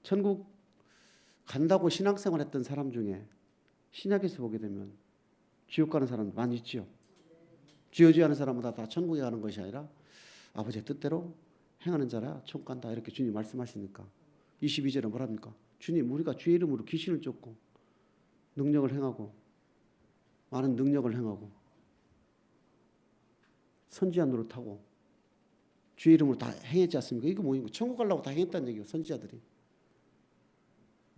천국 간다고 신앙생활 했던 사람 중에 신약에서 보게 되면 지옥 가는 사람 많이 있지요. 주여주여 하는 사람보다 다 천국에 가는 것이 아니라 아버지의 뜻대로 행하는 자라 천국 간다, 이렇게 주님 말씀하시니까 22절에 뭐랍니까? 주님, 우리가 주의 이름으로 귀신을 쫓고 능력을 행하고 많은 능력을 행하고 선지자 노릇하고 주의 이름으로 다 행했지 않습니까? 이게 뭐예요? 천국 가려고 다 행했다는 얘기예요, 선지자들이.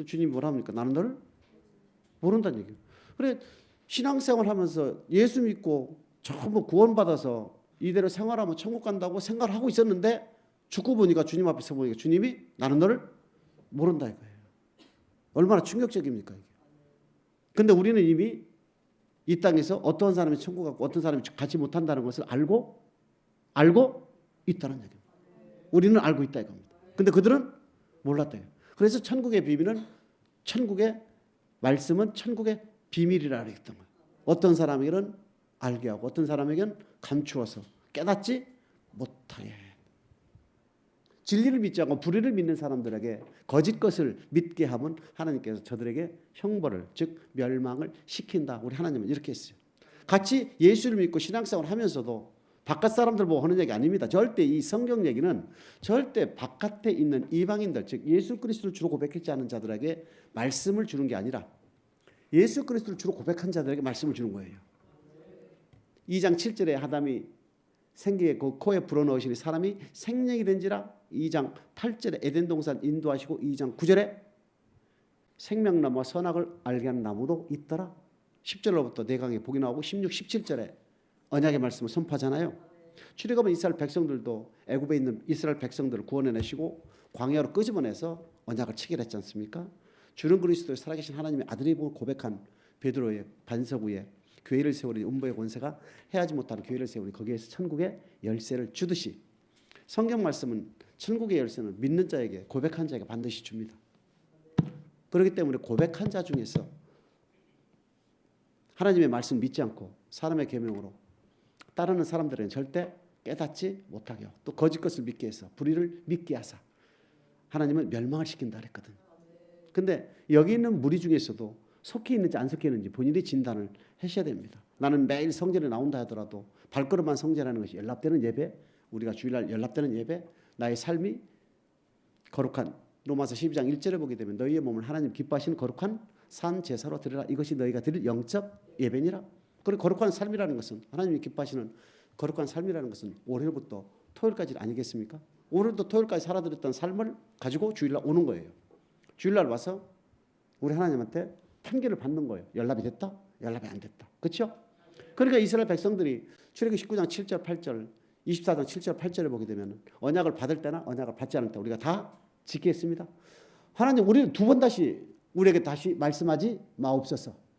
주님이 뭐랍니까? 나는 너를 모른다는 얘기예요. 그래, 신앙생활 하면서 예수 믿고 전부 구원받아서 이대로 생활하면 천국 간다고 생각을 하고 있었는데 죽고 보니까 주님 앞에서 보니까 주님이 나는 너를 모른다 이거예요. 얼마나 충격적입니까 이게. 근데 우리는 이미 이 땅에서 어떤 사람이 천국 가고 어떤 사람이 가지 못한다는 것을 알고 있다는 얘기입니다. 우리는 알고 있다 이겁니다. 근데 그들은 몰랐다. 그래서 천국의 비밀은, 천국의 말씀은 천국의 비밀이라 그랬던 거예요. 어떤 사람에게는 알게 하고 어떤 사람에게는 감추어서 깨닫지 못하게. 진리를 믿지 않고 불의를 믿는 사람들에게 거짓 것을 믿게 하면 하나님께서 저들에게 형벌을, 즉 멸망을 시킨다. 우리 하나님은 이렇게 했어요. 같이 예수를 믿고 신앙생활을 하면서도 바깥 사람들 보고 하는 얘기 아닙니다. 절대 이 성경 얘기는 절대 바깥에 있는 이방인들, 즉 예수 그리스도를 주로 고백했지 않은 자들에게 말씀을 주는 게 아니라 예수 그리스도를 주로 고백한 자들에게 말씀을 주는 거예요. 2장 7절에 아담이 생기에 그 코에 불어넣으시니 사람이 생명이 된지라. 2장 8절에 에덴 동산 인도하시고 2장 9절에 생명나무와 선악을 알게 하는 나무도 있더라. 10절로부터 내강의 복이 나오고 16, 17절에 언약의 말씀을 선포하잖아요. 출애굽은 이스라엘 백성들도 애굽에 있는 이스라엘 백성들을 구원해내시고 광야로 끄집어내서 언약을 체결했지 않습니까? 주는 그리스도의 살아계신 하나님의 아들임을 고백한 베드로의 반석 위에 교회를 세우니 음부의 권세가 해하지 못하는 교회를 세우니 거기에서 천국의 열쇠를 주듯이 성경 말씀은 천국의 열쇠는 믿는 자에게, 고백한 자에게 반드시 줍니다. 그렇기 때문에 고백한 자 중에서 하나님의 말씀 믿지 않고 사람의 계명으로 따르는 사람들은 절대 깨닫지 못하게 하고 또 거짓 것을 믿게 해서 불의를 믿게 하사 하나님은 멸망을 시킨다 그랬거든. 근데 여기 있는 무리 중에서도 속해 있는지 안 속해 있는지 본인이 진단을 하셔야 됩니다. 나는 매일 성전에 나온다 하더라도 발걸음만 성전하는 것이 연락되는 예배, 우리가 주일날 연락되는 예배, 나의 삶이 거룩한, 로마서 12장 1절에 보게 되면 너희의 몸을 하나님 기뻐하시는 거룩한 산 제사로 드리라. 이것이 너희가 드릴 영적 예배니라. 그리고 거룩한 삶이라는 것은, 하나님이 기뻐하시는 거룩한 삶이라는 것은 월요일부터 토요일까지 아니겠습니까? 오늘도 토요일까지 살아드렸던 삶을 가지고 주일날 오는 거예요. 주일날 와서 우리 하나님한테 판결을 받는 거예요. 연락이 됐다? 연락이 안 됐다. 그렇죠? 그러니까 이스라엘 백성들이 출애굽 19장 7절 8절 24장 7절 8절에 보게 되면 언약을 받을 때나 언약을 받지 않을 때 우리가 다 지키겠습니다. 하나님, 우리는 두 번 다시 우리에게 다시 말씀하지 마옵소서.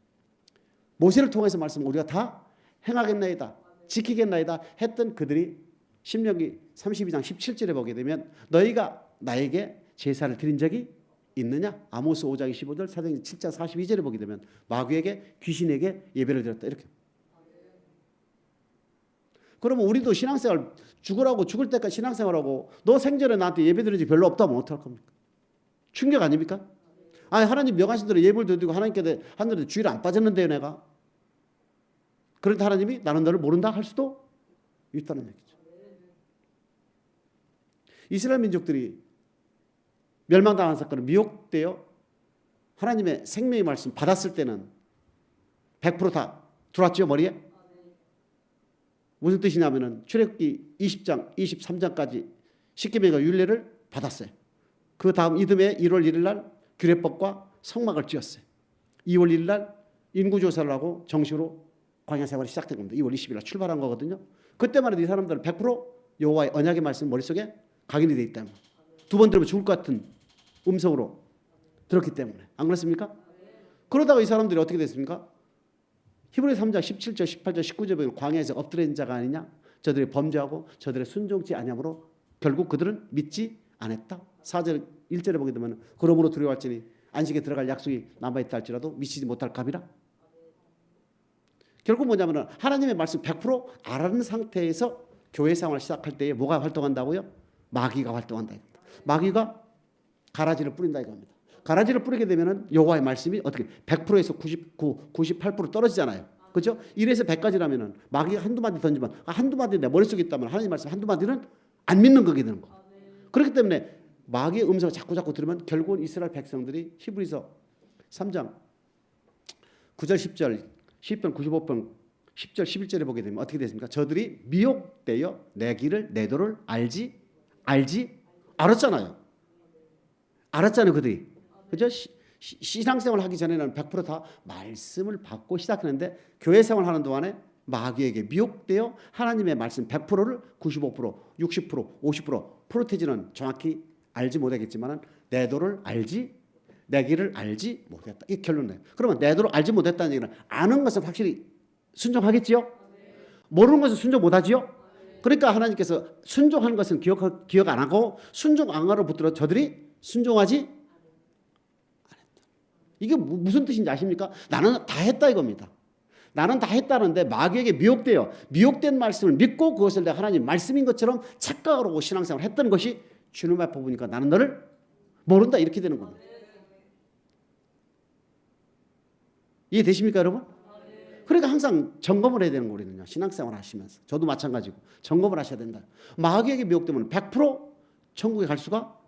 모세를 통해서 말씀 우리가 다 행하겠나이다, 지키겠나이다 했던 그들이 신명기 32장 17절에 보게 되면 너희가 나에게 제사를 드린 적이 있느냐? 아모스 5장 25절, 사도행전 7장 42절에 보게 되면 마귀에게, 귀신에게 예배를 드렸다 이렇게. 그러면 우리도 신앙생활 죽으라고, 죽을 때까지 신앙생활하고 너 생전에 나한테 예배 드린 적 별로 없다면 어떡할 겁니까? 충격 아닙니까? 아니, 하나님 명하신 대로 예배를 드리고 하나님께 하늘에 주일 안 빠졌는데요 내가. 그런데 하나님이 나는 너를 모른다 할 수도 있다는 얘기죠. 이스라엘 민족들이 멸망당한 사건은 미혹되어 하나님의 생명의 말씀 받았을 때는 100% 다 들어왔죠, 머리에? 무슨 뜻이냐면은 출애굽기 20장, 23장까지 십계명과 율례를 받았어요. 그 다음 이듬해 1월 1일 날 규례법과 성막을 지었어요. 2월 1일 날 인구조사를 하고 정식으로 광야 생활이 시작된 겁니다. 2월 20일 날 출발한 거거든요. 그때만 해도 이 사람들은 100% 여호와의 언약의 말씀 머릿속에 각인이 돼 있다면, 두 번 들으면 죽을 것 같은 음성으로 들었기 때문에. 안 그렇습니까? 그러다가 이 사람들이 어떻게 됐습니까? 히브리 3장 17절, 18절, 19절에 보면 광야에서 엎드린 자가 아니냐? 저들이 범죄하고 저들의 순종치 아니함으로 결국 그들은 믿지 않았다. 4절 1절에 보게 되면 그러므로 두려워할지니 안식에 들어갈 약속이 남아있다 할지라도 미치지 못할 갑이라. 결국 뭐냐면 하나님의 말씀 100% 알아는 상태에서 교회 생활을 시작할 때에 뭐가 활동한다고요? 마귀가 활동한다. 마귀가 가라지를 뿌린다 이겁니다. 가라지를 뿌리게 되면은 여호와의 말씀이 어떻게 100%에서 99, 98% 떨어지잖아요. 그렇죠? 1에서 100까지라면은 마귀가 한두 마디 던지면 한두 마디 내 머릿속에 있다면 하나님 말씀 한두 마디는 안 믿는 거게 되는 거. 그렇기 때문에 마귀의 음성을 자꾸 들으면 결국은 이스라엘 백성들이 히브리서 3장 9절 10절 시편 95편 10절 11절에 보게 되면 어떻게 됐습니까? 저들이 미혹되어 내 길을 내 도를 알았잖아요. 알았잖아요, 그들이. 그죠? 신앙생활 하기 전에는 100% 다 말씀을 받고 시작했는데 교회 생활하는 동안에 마귀에게 미혹되어 하나님의 말씀 100%를 95%, 60%, 50% 프로테지는 정확히 알지 못하겠지만 내 도를 내 길을 알지 못했다. 이 결론이에요. 그러면 내 도를 알지 못했다는 얘기는 아는 것은 확실히 순종하겠지요? 모르는 것은 순종 못하지요? 그러니까 하나님께서 순종하는 것은 기억 안 하고 순종 안 하러 붙들어 저들이 순종하지 않았다. 이게 무슨 뜻인지 아십니까? 나는 다 했다 이겁니다. 나는 다 했다는데 마귀에게 미혹된 말씀을 믿고 그것을 내가 하나님 말씀인 것처럼 착각을 하고 신앙생활을 했던 것이 주님 앞에 보니까 나는 너를 모른다 이렇게 되는 겁니다. 이해되십니까 여러분? 그러니까 항상 점검을 해야 되는 거 우리는요. 신앙생활 하시면서 저도 마찬가지고 점검을 하셔야 된다. 마귀에게 미혹되면 100% 천국에 갈 수가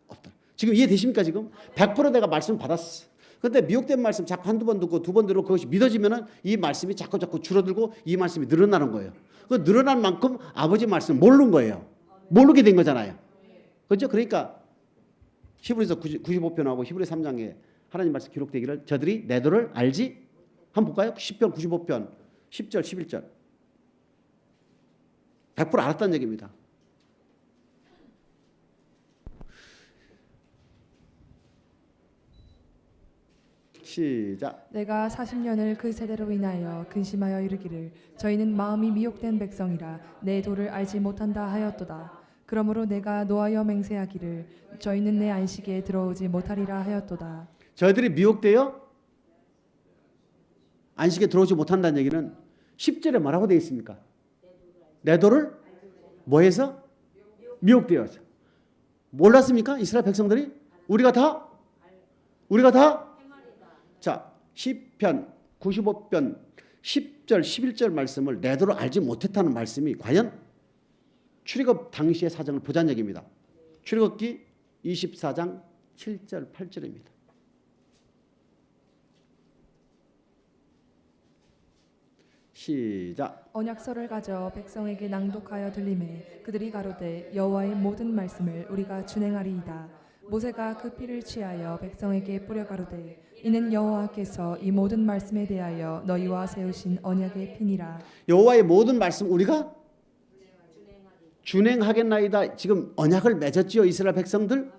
없다. 지금 이해되십니까 지금? 100% 내가 말씀을 받았어. 근데 미혹된 말씀 자꾸 한두 번 듣고 두 번 들고 그것이 믿어지면은 이 말씀이 자꾸 줄어들고 이 말씀이 늘어나는 거예요. 그 늘어난 만큼 아버지 말씀을 모르는 거예요. 모르게 된 거잖아요. 그렇죠? 그러니까 히브리서 95편하고 히브리 3장에 하나님 말씀 기록되기를 저들이 내 도를 알지? 한번 볼까요? 10편 95편 10절 11절 100% 알았다는 얘기입니다. 시작. 내가 40년을 그 세대로 인하여 근심하여 이르기를 저희는 마음이 미혹된 백성이라 내 도를 알지 못한다 하였도다. 그러므로 내가 노하여 맹세하기를 저희는 내 안식에 들어오지 못하리라 하였도다. 저희들이 미혹되어 안식에 들어오지 못한다는 얘기는 10절에 뭐라고 되어 있습니까? 내 도를 뭐해서? 미혹되어서. 몰랐습니까? 이스라엘 백성들이? 우리가 다? 자, 시편 95편 10절 11절 말씀을 내 도를 알지 못했다는 말씀이 과연 출애굽 당시의 사정을 보자는 얘기입니다. 출애굽기 24장 7절 8절입니다. 시작. 언약서를 가져 백성에게 낭독하여 들리매 그들이 가로되 여호와의 모든 말씀을 우리가 준행하리이다. 모세가 그 피를 취하여 백성에게 뿌려 가로되 이는 여호와께서 이 모든 말씀에 대하여 너희와 세우신 언약의 피니라. 여호와의 모든 말씀 우리가 준행하겠나이다. 지금 언약을 맺었지요 이스라엘 백성들.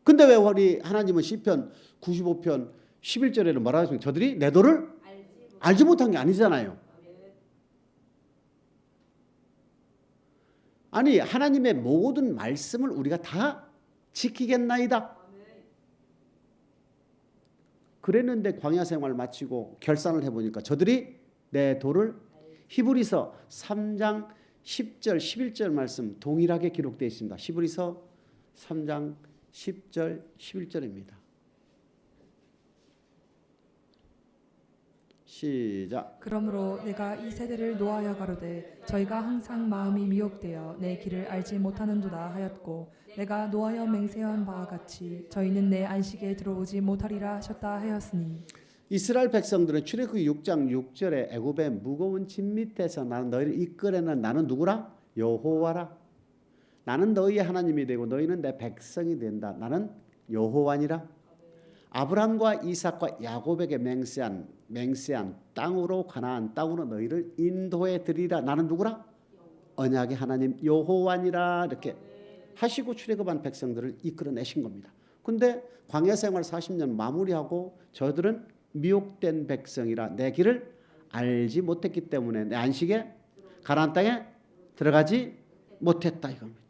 근데 왜 우리 하나님은 시편 95편 11절에는 뭐라고 하십니까? 저들이 내 도를 알지 못한 게 아니잖아요. 아니 하나님의 모든 말씀을 우리가 다 지키겠나이다. 그랬는데 광야 생활을 마치고 결산을 해보니까 저들이 내 도를 히브리서 3장 10절 11절 말씀 동일하게 기록되어 있습니다. 히브리서 3장 10절 11절입니다. 시작. 그러므로 내가 이 세대를 노하여 가로되 저희가 항상 마음이 미혹되어 내 길을 알지 못하는도다 하였고 내가 노하여 맹세한 바와 같이 저희는 내 안식에 들어오지 못하리라 하셨다 하였으니 이스라엘 백성들은 출애굽기 6장 6절에 애굽의 무거운 짐 밑에서 나는 너희를 이끌어낸 나는 누구라? 여호와라. 나는 너희의 하나님이 되고 너희는 내 백성이 된다. 나는 여호와니라. 아브람과 이삭과 야곱에게 맹세한 땅으로 가나안 땅으로 너희를 인도해 드리라. 나는 누구라? 언약의 하나님 여호와니라. 이렇게 하시고 출애굽한 백성들을 이끌어내신 겁니다. 근데 광야 생활 40년 마무리하고 저들은 미혹된 백성이라 내 길을 알지 못했기 때문에 내 안식에 가나안 땅에 들어가지 못했다 이겁니다.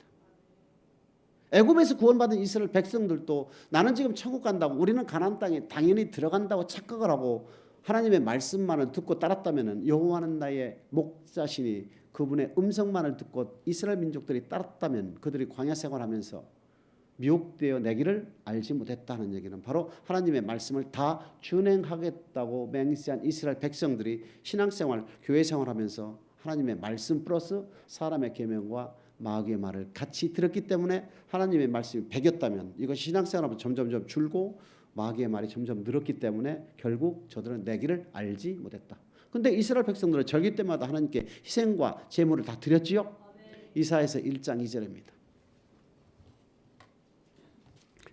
애굽에서 구원받은 이스라엘 백성들도 나는 지금 천국 간다고 우리는 가나안 땅에 당연히 들어간다고 착각을 하고 하나님의 말씀만을 듣고 따랐다면 여호와는 나의 목자시니 그분의 음성만을 듣고 이스라엘 민족들이 따랐다면 그들이 광야 생활하면서 미혹되어 내기를 알지 못했다는 얘기는 바로 하나님의 말씀을 다 준행하겠다고 맹세한 이스라엘 백성들이 신앙생활, 교회생활하면서 하나님의 말씀 플러스 사람의 계명과 마귀의 말을 같이 들었기 때문에 하나님의 말씀이 배겼다면 이것이 신앙생활하면 점점 줄고 마귀의 말이 점점 늘었기 때문에 결국 저들은 내기를 알지 못했다. 근데 이스라엘 백성들은 절기 때마다 하나님께 희생과 제물을 다 드렸지요. 이사야서 1장 2절입니다.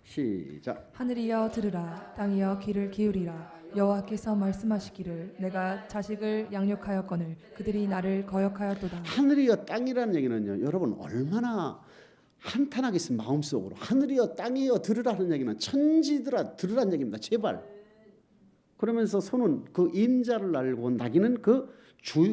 시작. 하늘이여 들으라, 땅이여 귀를 기울이라. 여호와께서 말씀하시기를 내가 자식을 양육하였거늘 그들이 나를 거역하였도다. 하늘이여 땅이라는 얘기는요, 여러분 얼마나 한탄하겠습니까? 마음속으로 하늘이여 땅이여 들으라는 얘기는 천지들아 들으라는 얘기입니다. 제발. 그러면서 손은 그 임자를 알고 나귀는 그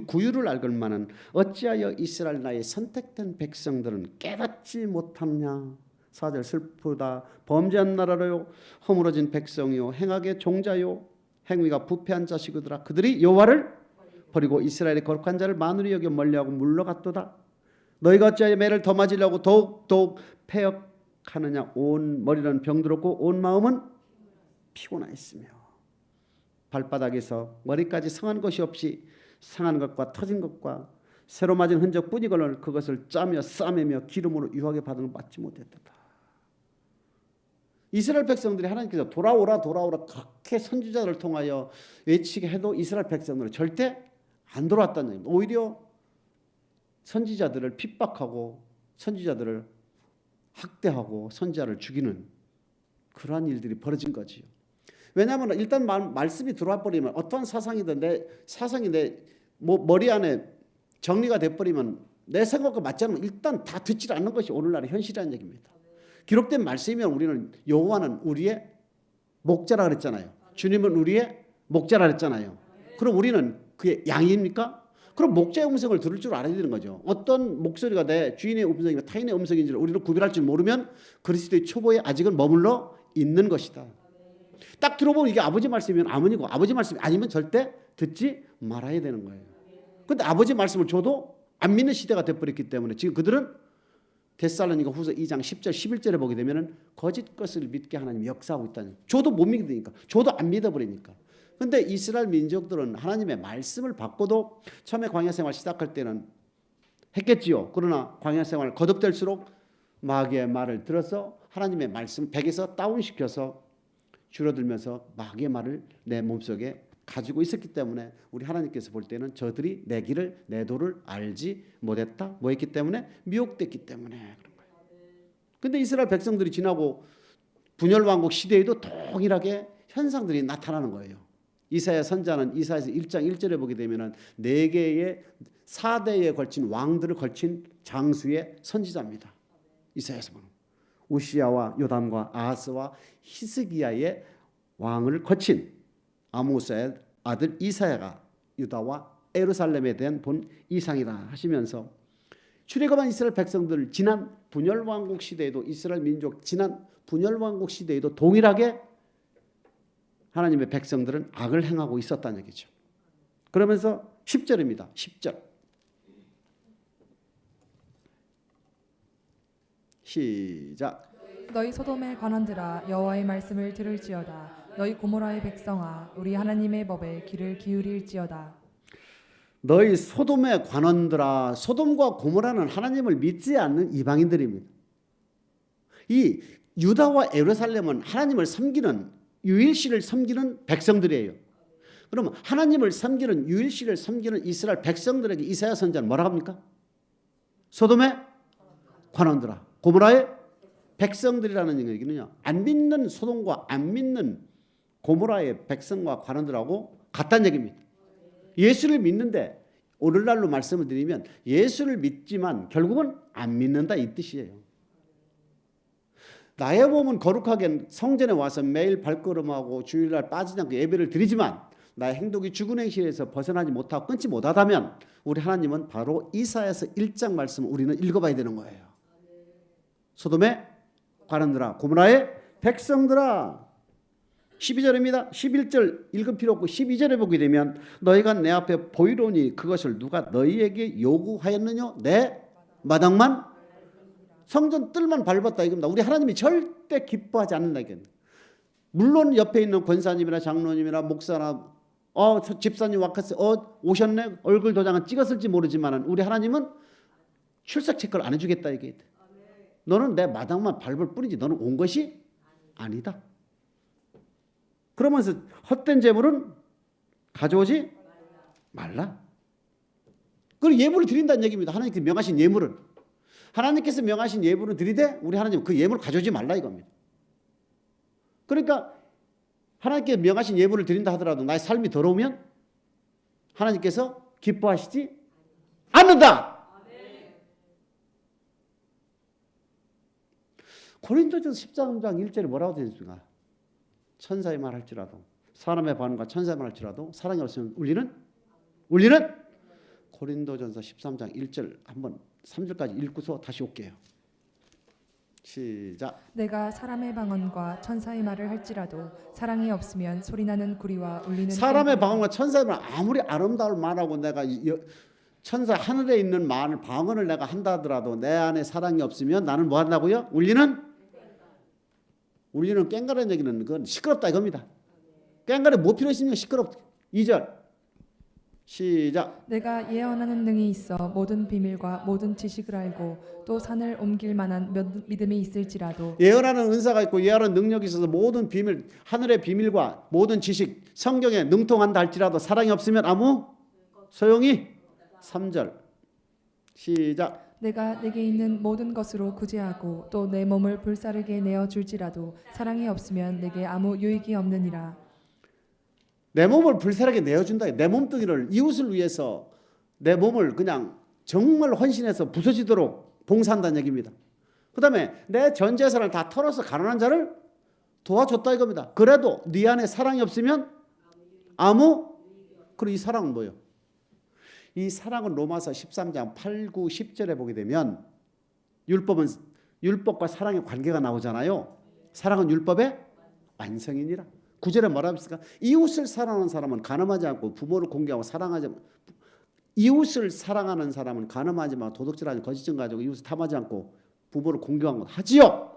구유를 알걸만은 어찌하여 이스라엘 나의 선택된 백성들은 깨닫지 못하냐. 4절 슬프다. 범죄한 나라로요, 허물어진 백성이요, 행악의 종자요, 행위가 부패한 자식이더라. 그들이 여호와를 버리고 이스라엘의 거룩한 자를 만으로 여겨 멀리하고 물러갔도다. 너희가 어찌하여 매를 더 맞으려고 더욱 패역하느냐. 온 머리는 병들었고 온 마음은 피곤하였으며 발바닥에서 머리까지 상한 것이 없이 상한 것과 터진 것과 새로 맞은 흔적뿐이거늘 그것을 짜며 싸매며 기름으로 유하게 받은 걸 받지 못했다. 이스라엘 백성들이 하나님께서 돌아오라 그렇게 선지자들을 통하여 외치게 해도 이스라엘 백성들은 절대 안 돌아왔다는 얘기입니다. 오히려 선지자들을 핍박하고 선지자들을 학대하고 선지자를 죽이는 그러한 일들이 벌어진 거지요. 왜냐하면 일단 말씀이 들어와 버리면 어떠한 사상이든 내 사상이 내 머리 안에 정리가 돼버리면 내 생각과 맞지 않으면 일단 다 듣지 않는 것이 오늘날의 현실이라는 얘기입니다. 기록된 말씀이면 우리는 여호와는 우리의 목자라 그랬잖아요. 주님은 우리의 목자라 그랬잖아요. 그럼 우리는 그의 양입니까? 그럼 목자의 음성을 들을 줄 알아야 되는 거죠. 어떤 목소리가 내 주인의 음성이며 타인의 음성인지를 우리는 구별할 줄 모르면 그리스도의 초보에 아직은 머물러 있는 것이다. 딱 들어보면 이게 아버지 말씀이면 아버지고 아버지 말씀이 아니면 절대 듣지 말아야 되는 거예요. 그런데 아버지 말씀을 줘도 안 믿는 시대가 돼버렸기 때문에 지금 그들은 데살로니가 후서 2장 10절 11절에 보게 되면 거짓 것을 믿게 하나님이 역사하고 있다는, 저도 못 믿으니까, 저도 안 믿어버리니까. 그런데 이스라엘 민족들은 하나님의 말씀을 받고도 처음에 광야 생활 시작할 때는 했겠지요. 그러나 광야 생활 거듭될수록 마귀의 말을 들어서 하나님의 말씀 백에서 다운시켜서 줄어들면서 마귀의 말을 내 몸속에 가지고 있었기 때문에 우리 하나님께서 볼 때는 저들이 내 길을 내 도를 알지 못했다. 뭐 했기 때문에? 미혹됐기 때문에 그런 거예요. 근데 이스라엘 백성들이 지나고 분열왕국 시대에도 동일하게 현상들이 나타나는 거예요. 이사야 선자는 이사야서 1장 1절에 보게 되면은 4개의 4대에 걸친 왕들을 걸친 장수의 선지자입니다. 이사야서 보면 우시야와 요담과 아하스와 히스기야의 왕을 거친 아모스의 아들 이사야가 유다와 예루살렘에 대한 본 이상이다 하시면서 출애굽한 이스라엘 백성들 지난 분열왕국 시대에도 이스라엘 민족 지난 분열왕국 시대에도 동일하게 하나님의 백성들은 악을 행하고 있었다는 얘기죠. 그러면서 10절입니다. 10절 시작. 너희 소돔의 관원들아 여호와의 말씀을 들을지어다. 너희 고모라의 백성아 우리 하나님의 법에 귀를 기울일지어다. 너희 소돔의 관원들아. 소돔과 고모라는 하나님을 믿지 않는 이방인들입니다. 이 유다와 예루살렘은 하나님을 섬기는 유일신을 섬기는 백성들이에요. 그러면 하나님을 섬기는 유일신을 섬기는 이스라엘 백성들에게 이사야 선지자는 뭐라고 합니까? 소돔의 관원들아. 고모라의 백성들이라는 얘기는요, 안 믿는 소돔과 안 믿는 고모라의 백성과 관원들하고 같다는 얘기입니다. 예수를 믿는데 오늘날로 말씀을 드리면 예수를 믿지만 결국은 안 믿는다 이 뜻이에요. 나의 몸은 거룩하게 성전에 와서 매일 발걸음하고 주일날 빠지지 않고 예배를 드리지만 나의 행동이 죽은 행실에서 벗어나지 못하고 끊지 못하다면 우리 하나님은 바로 이사야서 1장 말씀을 우리는 읽어봐야 되는 거예요. 소돔의 관원들아 고모라의 백성들아. 12절입니다. 11절 읽을 필요 없고 12절에 보게 되면 너희가 내 앞에 보이로니 그것을 누가 너희에게 요구하였느냐? 내 마당만 성전 뜰만 밟았다 이겁니다. 우리 하나님이 절대 기뻐하지 않는다 이겁니다. 물론 옆에 있는 권사님이나 장로님이나 목사나 저 집사님 오셨네 얼굴 도장은 찍었을지 모르지만 우리 하나님은 출석 체크를 안 해주겠다 이게. 너는 내 마당만 밟을 뿐이지 너는 온 것이 아니다. 그러면서 헛된 재물은 가져오지 말라. 그리고 예물을 드린다는 얘기입니다. 하나님께서 명하신 예물을. 하나님께서 명하신 예물을 드리되 우리 하나님 그 예물을 가져오지 말라 이겁니다. 그러니까 하나님께서 명하신 예물을 드린다 하더라도 나의 삶이 더러우면 하나님께서 기뻐하시지 않는다. 고린도전서 13장 1절에 뭐라고 되어 있습니까? 천사의 말 할지라도 사람의 반응과 천사의 말 할지라도 사랑이 없으면 울리는 고린도전서 13장 1절 한번 3절까지 읽고서 다시 올게요. 시작. 내가 사람의 방언과 천사의 말을 할지라도 사랑이 없으면 소리나는 구리와 울리는 사람의 방언과 천사의 말 아무리 아름다울 말하고 내가 천사 하늘에 있는 말 방언을 내가 한다 하더라도 내 안에 사랑이 없으면 나는 뭐 한다고요? 울리는 꽹과라는 얘기는 그건 시끄럽다 이겁니다. 꽹과에 뭐 필요 있으면 시끄럽다. 2절 시작. 내가 예언하는 능이 있어 모든 비밀과 모든 지식을 알고 또 산을 옮길 만한 믿음이 있을지라도 예언하는 은사가 있고 예언하는 능력이 있어서 모든 비밀 하늘의 비밀과 모든 지식 성경에 능통한다 할지라도 사랑이 없으면 아무 소용이 3절 시작. 내가 내게 있는 모든 것으로 구제하고 또 내 몸을 불사르게 내어줄지라도 사랑이 없으면 내게 아무 유익이 없느니라. 내 몸을 불살하게 내어준다. 내 몸뚱이를 이웃을 위해서 내 몸을 그냥 정말 헌신해서 부서지도록 봉사한다는 얘기입니다. 그 다음에 내 전 재산을 다 털어서 가난한 자를 도와줬다 이겁니다. 그래도 네 안에 사랑이 없으면 그리고 이 사랑은 뭐예요? 이 사랑은 로마서 13장 8, 9, 10절에 보게 되면 율법과 사랑의 관계가 나오잖아요. 사랑은 율법의 완성이니라. 9절에 뭐라고 했습니까? 이웃을 사랑하는 사람은 간음하지 않고 부모를 공경하고 사랑하지 이웃을 사랑하는 사람은 간음하지 않고 도둑질하지 거짓증 가지고 이웃을 탐하지 않고 부모를 공경하고 하지요.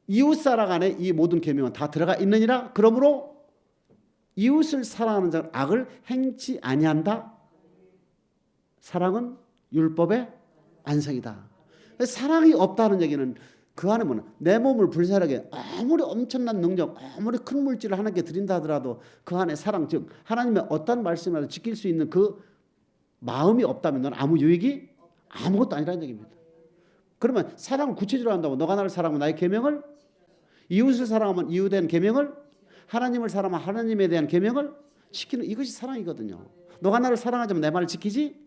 이웃 사랑 안에 이 모든 계명은 다 들어가 있느니라. 그러므로 이웃을 사랑하는 자는 악을 행치 아니한다. 사랑은 율법의 완성이다. 사랑이 없다는 얘기는 그 안에 뭐냐? 내 몸을 불살하게 아무리 엄청난 능력, 아무리 큰 물질을 하나님께 드린다 하더라도 그 안에 사랑, 즉 하나님의 어떤 말씀을 지킬 수 있는 그 마음이 없다면 넌 아무 유익이 아무것도 아니라는 얘기입니다. 그러면 사랑을 구체적으로 한다고 너가 나를 사랑하면 나의 계명을, 이웃을 사랑하면 이웃에 대한 계명을, 하나님을 사랑하면 하나님에 대한 계명을 지키는 이것이 사랑이거든요. 너가 나를 사랑하자면 내 말을 지키지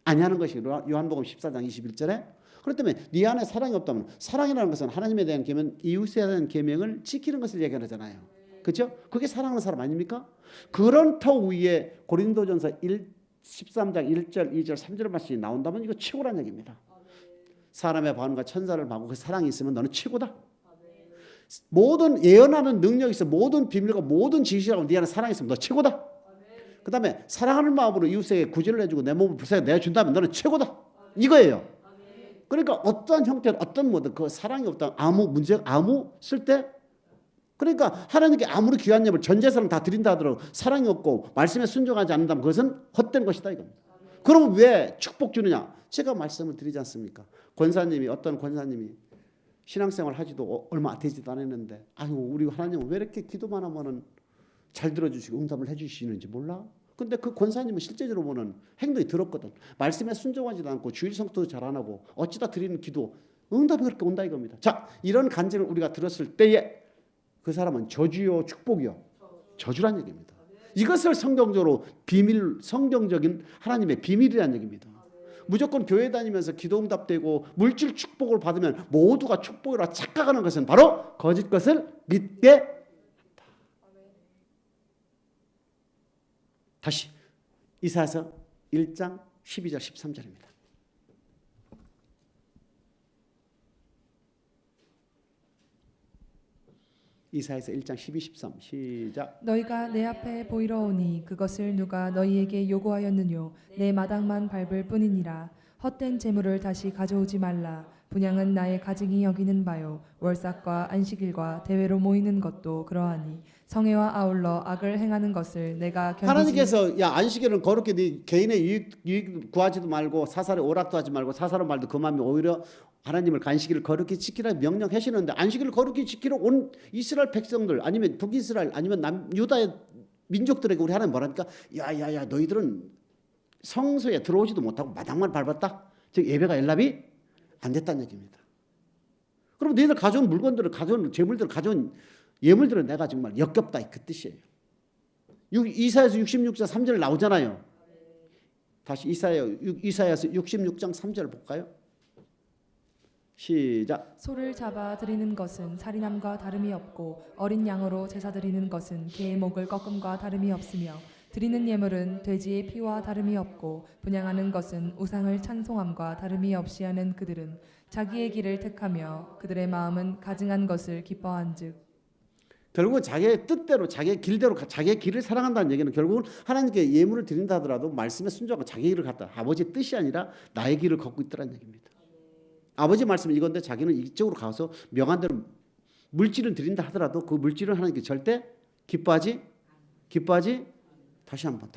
아니하는 것이 요한복음 14장 21절에. 그렇기 때문에 네 안에 사랑이 없다면 사랑이라는 것은 하나님에 대한 계명, 이웃에 대한 계명을 지키는 것을 얘기하잖아요. 그렇죠? 그게 사랑하는 사람 아닙니까? 그런 터 위에 고린도전서 13장 1절, 2절, 3절 말씀이 나온다면 이거 최고란 얘기입니다. 사람의 반응과 천사를 봐고 그 사랑이 있으면 너는 최고다. 모든 예언하는 능력이 있어 모든 비밀과 모든 지식하고 네 안에 사랑이 있으면 너 최고다. 그 다음에 사랑하는 마음으로 이웃에게 구제를 해주고 내 몸을 불쌍하게 내준다면 너는 최고다. 이거예요. 그러니까 어떠한 형태로 어떤 모든 그 사랑이 없다면 아무 문제, 아무 쓸데. 그러니까 하나님께 아무리 귀한 예물 전 재산을 다 드린다 하더라도 사랑이 없고 말씀에 순종하지 않는다면 그것은 헛된 것이다 이겁니다. 그럼 왜 축복 주느냐? 제가 말씀을 드리지 않습니까? 어떤 권사님이 신앙생활 하지도 얼마 되지도 않았는데 아유 우리 하나님은 왜 이렇게 기도만 하면은 잘 들어주시고 응답을 해주시는지 몰라? 근데 그 권사님은 실제적으로 보면 행동이 더럽거든. 말씀에 순종하지도 않고 주일 성도도 잘 안 하고 어찌다 드리는 기도 응답이 그렇게 온다 이겁니다. 자, 이런 간증을 우리가 들었을 때에 그 사람은 저주요 축복이요? 저주란 얘기입니다. 이것을 성경적으로 성경적인 하나님의 비밀이라는 얘기입니다. 무조건 교회 다니면서 기도 응답되고 물질 축복을 받으면 모두가 축복이라 착각하는 것은 바로 거짓 것을 믿게 한다. 다시 이사야서 1장 12절 13절입니다. 이사야서 1장 12, 13 시작. 너희가 내 앞에 보이러 오니 그것을 누가 너희에게 요구하였느뇨 내 마당만 밟을 뿐이니라. 헛된 재물을 다시 가져오지 말라. 분향은 나의 가증이 여기는 바요 월삭과 안식일과 대회로 모이는 것도 그러하니 성회와 아울러 악을 행하는 것을 내가 견디지 하나님께서 야 안식일은 거룩히 네 개인의 유익 구하지도 말고 사살에 오락도 하지 말고 사살은 말도 그만하면 오히려 하나님을 안식일을 거룩히 지키라 명령하시는데 안식일을 거룩히 지키러 온 이스라엘 백성들 아니면 북이스라엘 아니면 유다의 민족들에게 우리 하나님 뭐랍니까? 야야야 너희들은 성소에 들어오지도 못하고 마당만 밟았다. 즉 예배가 연락이 안 됐다는 얘기입니다. 그럼 너희들 가져온 물건들을 가져온 재물들을 가져온 예물들은 내가 정말 역겹다 그 뜻이에요. 이사야서 66장 3절 나오잖아요. 다시 이사야서 66장 3절 볼까요? 시작. 소를 잡아 드리는 것은 살인함과 다름이 없고 어린 양으로 제사 드리는 것은 개의 목을 꺾음과 다름이 없으며 드리는 예물은 돼지의 피와 다름이 없고 분향하는 것은 우상을 찬송함과 다름이 없이 하는 그들은 자기의 길을 택하며 그들의 마음은 가증한 것을 기뻐한즉 결국은 자기의 뜻대로 자기의 길대로 자기의 길을 사랑한다는 얘기는 결국은 하나님께 예물을 드린다 하더라도 말씀에 순종하고 자기 길을 갖다 아버지의 뜻이 아니라 나의 길을 걷고 있더라는 얘기입니다. 아버지 말씀은 이건데 자기는 이쪽으로 가서 명한 대로 물질을 드린다 하더라도 그 물질을 하나님께 절대 기뻐하지 다시 한번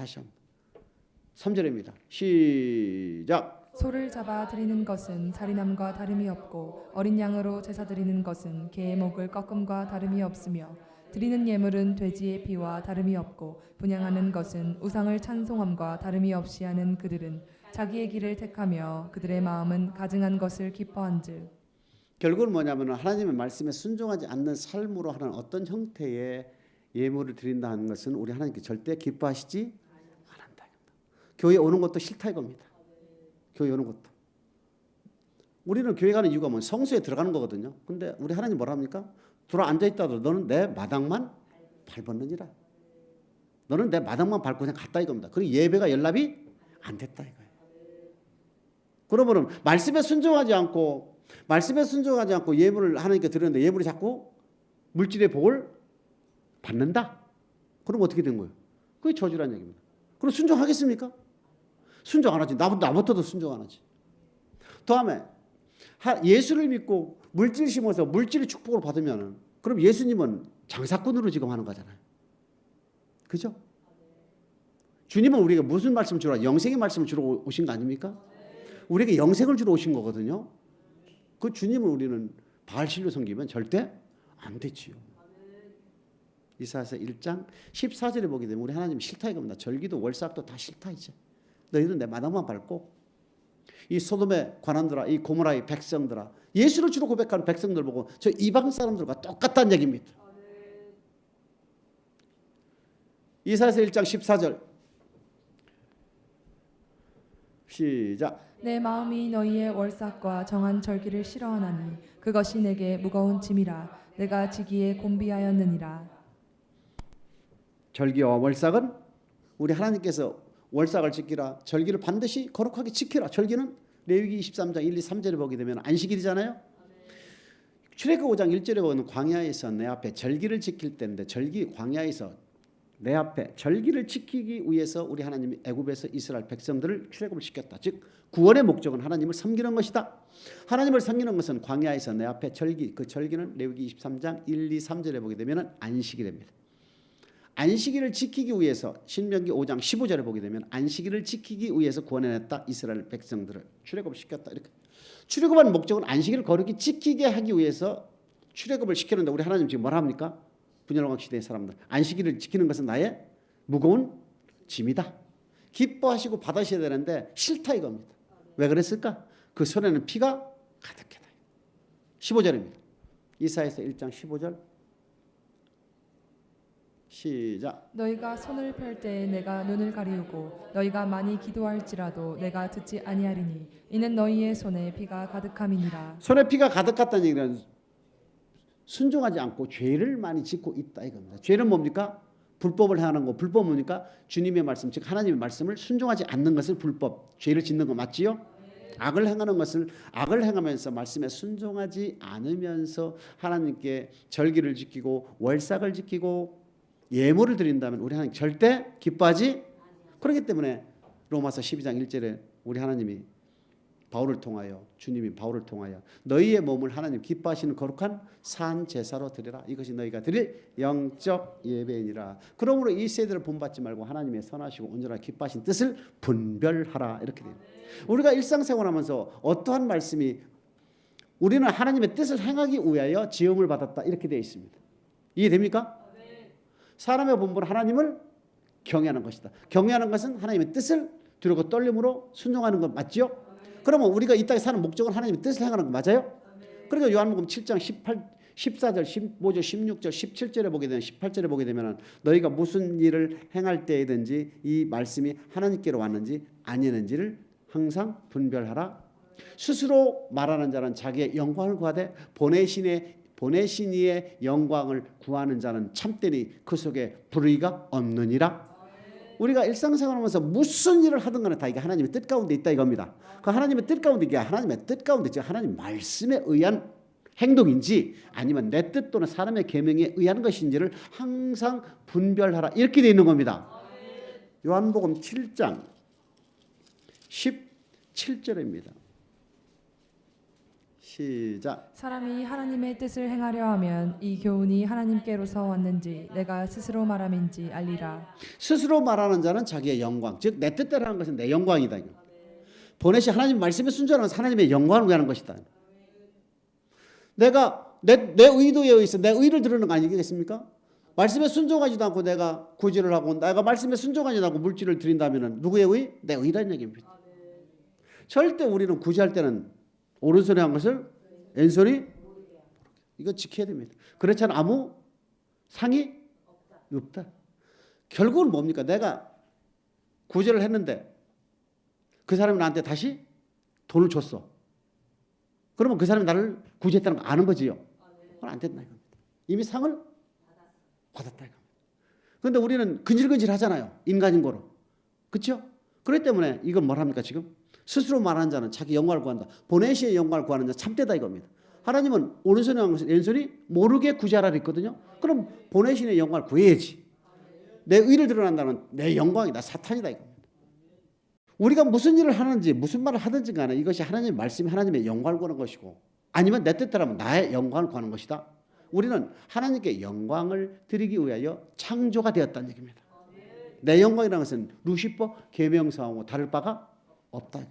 3절입니다. 시작. 소를 잡아 드리는 것은 살인함과 다름이 없고 어린 양으로 제사 드리는 것은 개의 목을 꺾음과 다름이 없으며 드리는 예물은 돼지의 피와 다름이 없고 분향하는 것은 우상을 찬송함과 다름이 없이 하는 그들은 자기의 길을 택하며 그들의 마음은 가증한 것을 기뻐한즉 결국은 뭐냐면 하나님의 말씀에 순종하지 않는 삶으로 하는 어떤 형태의 예물을 드린다는 것은 우리 하나님께 절대 기뻐하시지 않는다. 교회 오는 것도 싫다 이겁니다. 교회 오는 것도. 우리는 교회 가는 이유가 뭐 성수에 들어가는 거거든요. 근데 우리 하나님 뭐라 합니까? 들어 앉아 있다도 너는 내 마당만 밟았느니라. 너는 내 마당만 밟고 그냥 갔다 이겁니다. 그리고 예배가 연락이 안 됐다 이거예요. 그러면은 말씀에 순종하지 않고 예물을 하나님께 드렸는데 예물이 자꾸 물질의 복을 받는다. 그럼 어떻게 된 거예요? 그게 저주라는 얘기입니다. 그럼 순종하겠습니까? 순종 안 하지. 나부터도 순종 안 하지. 다음에 예수를 믿고 물질 심어서 물질의 축복을 받으면 그럼 예수님은 장사꾼으로 지금 하는 거잖아요. 그죠? 주님은 우리에게 무슨 말씀을 주러 영생의 말씀을 주러 오신 거 아닙니까? 우리에게 영생을 주러 오신 거거든요. 그 주님을 우리는 바알신료 섬기면 절대 안 되지요. 이사야서 1장 14절에 보게 되면 우리 하나님 싫다 이겁니다. 절기도 월삭도 다 싫다 이제. 너희는 내 마당만 밟고 이 소돔의 관원들아 이 고모라의 백성들아 예수를 주로 고백하는 백성들 보고 저 이방 사람들과 똑같다는 얘기입니다. 이사야서 1장 14절 시작. 내 마음이 너희의 월삭과 정한 절기를 싫어하나니 그것이 내게 무거운 짐이라 내가 지기에 곤비하였느니라. 절기와 월삭은 우리 하나님께서 월삭을 지키라 절기를 반드시 거룩하게 지키라. 절기는 레위기 23장 1, 2, 3절에 보게 되면 안식일이잖아요. 출애굽 5장 1절에 보면 광야에서 내 앞에 절기를 지킬 때인데 절기 광야에서 내 앞에 절기를 지키기 위해서 우리 하나님이 애굽에서 이스라엘 백성들을 출애굽을 시켰다. 즉 구원의 목적은 하나님을 섬기는 것이다. 하나님을 섬기는 것은 광야에서 내 앞에 절기, 그 절기는 레위기 23장 1, 2, 3절에 보게 되면 안식일입니다. 안식일을 지키기 위해서 신명기 5장 15절에 보게 되면 안식일을 지키기 위해서 구원해냈다. 이스라엘 백성들을 출애굽을 시켰다. 이렇게 출애굽한 목적은 안식일을 거룩히 지키게 하기 위해서 출애굽을 시키는데 우리 하나님 지금 뭐라 합니까? 분열왕국 시대의 사람들 안식일을 지키는 것은 나의 무거운 짐이다. 기뻐하시고 받으셔야 되는데 싫다 이겁니다. 왜 그랬을까? 그 손에는 피가 가득했다. 15절입니다. 이사야서 1장 15절 시작. 너희가 손을 펼 때에 내가 눈을 가리우고 너희가 많이 기도할지라도 내가 듣지 아니하리니 이는 너희의 손에 피가 가득함이니라. 손에 피가 가득했다는 얘기는 순종하지 않고 죄를 많이 짓고 있다 이겁니다. 죄는 뭡니까? 불법을 행하는 거. 불법 뭡니까? 주님의 말씀, 즉 하나님의 말씀을 순종하지 않는 것을 불법. 죄를 짓는 거 맞지요? 악을 행하는 것을 악을 행하면서 말씀에 순종하지 않으면서 하나님께 절기를 지키고 월삭을 지키고 예물을 드린다면 우리 하나님 절대 기뻐하지. 그렇기 때문에 로마서 12장 1절에 우리 하나님이 바울을 통하여 주님이 바울을 통하여 너희의 몸을 하나님 기뻐하시는 거룩한 산 제사로 드리라. 이것이 너희가 드릴 영적 예배이니라. 그러므로 이 세대를 본받지 말고 하나님의 선하시고 온전하게 기뻐하신 뜻을 분별하라. 이렇게 돼요. 우리가 일상생활하면서 어떠한 말씀이 우리는 하나님의 뜻을 행하기 위하여 지음을 받았다. 이렇게 되어 있습니다. 이해됩니까? 사람의 본분은 하나님을 경외하는 것이다. 경외하는 것은 하나님의 뜻을 두려고 떨림으로 순종하는 것 맞죠? 그러면 우리가 이 땅에 사는 목적은 하나님의 뜻을 행하는 거 맞아요? 그러니까 요한복음 7장 14절, 15절, 16절, 17절에 보게 되면 18절에 보게 되면 너희가 무슨 일을 행할 때이든지 이 말씀이 하나님께로 왔는지 아니는지를 항상 분별하라. 스스로 말하는 자는 자기의 영광을 구하되 보내신 이의 영광을 구하는 자는 참되니 그 속에 불의가 없느니라. 우리가 일상생활하면서 무슨 일을 하든 간에 다 이게 하나님의 뜻 가운데 있다 이겁니다. 그 하나님의 뜻 가운데 이게 하나님의 뜻 가운데 즉 하나님 말씀에 의한 행동인지 아니면 내 뜻 또는 사람의 계명에 의한 것인지를 항상 분별하라. 이렇게 되어 있는 겁니다. 요한복음 7장 17절입니다. 시작. 사람이 하나님의 뜻을 행하려 하면 이 교훈이 하나님께로서 왔는지 내가 스스로 말함인지 알리라. 스스로 말하는 자는 자기의 영광, 즉 내 뜻대로 하는 것은 내 영광이다. 보내신 하나님 말씀에 순종하는 것은 하나님의 영광을 위하는 것이다. 내가 내 의도에 의해서 내 의를 드러내는 거 아니겠습니까? 말씀에 순종하지도 않고 내가 구제를 하고 내가 말씀에 순종하지도 않고 물질을 드린다면 누구의 의? 내 의라는 얘기입니다. 절대 우리는 구제할 때는 오른손에 한 것을 왼손이 이거 지켜야 됩니다. 그렇지 않으면 아무 상이 없다. 결국은 뭡니까? 내가 구제를 했는데 그 사람이 나한테 다시 돈을 줬어. 그러면 그 사람이 나를 구제했다는 거 아는 거지요. 그건 안 된다 이겁니다. 이미 상을 받았다 이겁니다. 그런데 우리는 근질근질 하잖아요. 인간인 거로. 그렇죠? 그렇기 때문에 이건 뭘 합니까 지금? 스스로 말하는 자는 자기 영광을 구한다. 보내시의 영광을 구하는 자 참되다 이겁니다. 하나님은 오른손에 한 것을 왼손이 모르게 구제하라 했거든요. 그럼 보내신의 영광을 구해야지. 내 의를 드러난다는 내 영광이다. 사탄이다 이겁니다. 우리가 무슨 일을 하는지 무슨 말을 하든지 간에 이것이 하나님의 말씀이 하나님의 영광을 구하는 것이고 아니면 내 뜻대로 하면 나의 영광을 구하는 것이다. 우리는 하나님께 영광을 드리기 위하여 창조가 되었다는 얘기입니다. 내 영광이라는 것은 루시퍼 계명사하고 다를 바가 없다.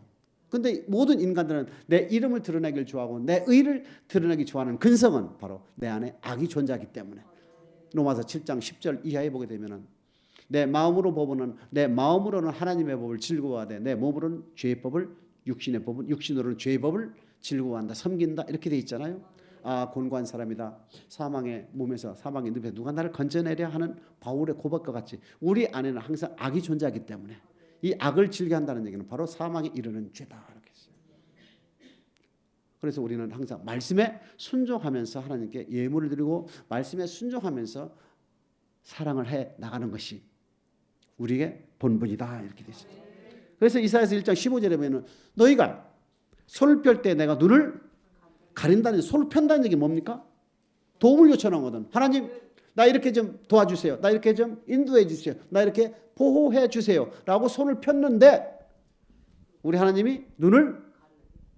그런데 모든 인간들은 내 이름을 드러내기를 좋아하고 내 의를 드러내기 좋아하는 근성은 바로 내 안에 악이 존재하기 때문에 로마서 7장 10절 이하에 보게 되면은 내 마음으로 법은 내 마음으로는 하나님의 법을 즐거워하되 내 몸으로는 죄의 법을 육신의 법은 육신으로는 죄의 법을 즐거워한다 섬긴다 이렇게 돼 있잖아요. 아 곤고한 사람이다. 사망의 몸에서 사망의 늪에 누가 나를 건져내려 하는 바울의 고백과 같이 우리 안에는 항상 악이 존재하기 때문에 이 악을 즐겨한다는 얘기는 바로 사망에 이르는 죄다 이렇게 했어요. 그래서 우리는 항상 말씀에 순종하면서 하나님께 예물을 드리고 말씀에 순종하면서 사랑을 해 나가는 것이 우리의 본분이다 이렇게 되어 있습니다. 그래서 이사야서 1장 15절에 보면 너희가 손을 펼 때 내가 눈을 가린다는 손을 편다는 얘기 뭡니까? 도움을 요청하는 거든. 하나님 나 이렇게 좀 도와주세요. 나 이렇게 좀 인도해 주세요. 나 이렇게 보호해 주세요. 라고 손을 폈는데 우리 하나님이 눈을